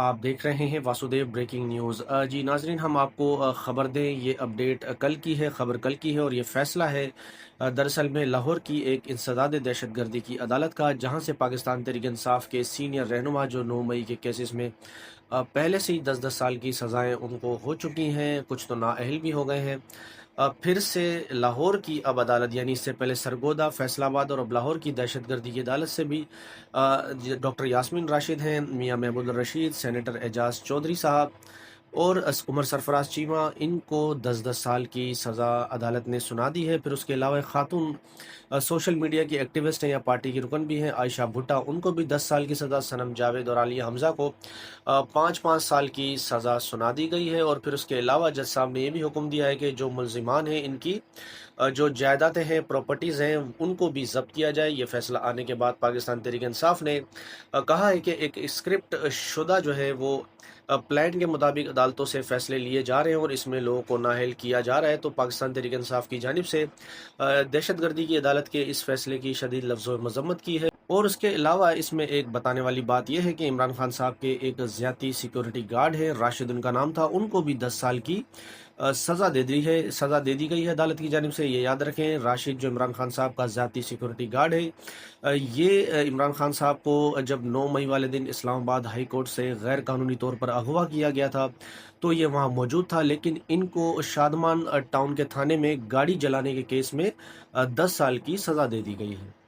आप देख रहे हैं वासुदेव ब्रेकिंग न्यूज़। जी नाज़रीन, हम आपको ख़बर दें, ये अपडेट कल की है, ख़बर कल की है और ये फ़ैसला है दरअसल में लाहौर की एक इंसदाद दहशतगर्दी की अदालत का, जहां से पाकिस्तान तहरीक इंसाफ के सीनियर रहनुमा जो 9 मई के केसेस में पहले से ही 10-10 साल की सज़ाएं उनको हो चुकी हैं, कुछ तो नाअहल भी हो गए हैं। फिर से लाहौर की अब अदालत, यानी इससे पहले सरगोदा, फैसलाबाद और अब लाहौर की दहशतगर्दी की अदालत से भी डॉक्टर यास्मीन राशिद हैं, मियां महमूद रशीद, सेनेटर एजाज चौधरी साहब और उमर सरफराज चीमा, इनको 10-10 साल की सज़ा अदालत ने सुना दी है। फिर उसके अलावा एक खातून सोशल मीडिया की एक्टिविस्ट हैं या पार्टी की रुकन भी हैं, आयशा भुट्टा, उनको भी 10 साल की सज़ा, सनम जावेद और आलिया हमज़ा को 5-5 साल की सज़ा सुना दी गई है। और फिर उसके अलावा जज साहब ने यह भी हुक्म दिया है कि जो मुलजिमान हैं, इनकी जो जायदादें हैं, प्रॉपर्टीज़ हैं, उनको भी ज़ब्त किया जाए। ये फैसला आने के बाद पाकिस्तान तहरीक इंसाफ ने कहा है कि एक स्क्रिप्ट शुदा जो है वो प्लान के मुताबिक अदालतों से फैसले लिए जा रहे हैं और इसमें लोगों को नाअहल किया जा रहा है। तो पाकिस्तान तहरीक इंसाफ की जानिब से दहशतगर्दी की अदालत के इस फैसले की शदीद लफ्ज़ों में मज़म्मत की है। और उसके अलावा इसमें एक बताने वाली बात यह है कि इमरान खान साहब के एक ज़्यादती सिक्योरिटी गार्ड है, राशिद उनका नाम था, उनको भी 10 साल की सज़ा दे दी गई है अदालत की जानिब से। ये याद रखें, राशिद जो इमरान खान साहब का ज़्यादती सिक्योरिटी गार्ड है, ये इमरान खान साहब को जब 9 मई वाले दिन इस्लामाबाद हाई कोर्ट से गैर कानूनी तौर पर अगवा किया गया था, तो ये वहाँ मौजूद था, लेकिन इनको शादमान टाउन के थाने में गाड़ी जलाने के केस में 10 साल की सज़ा दे दी गई है।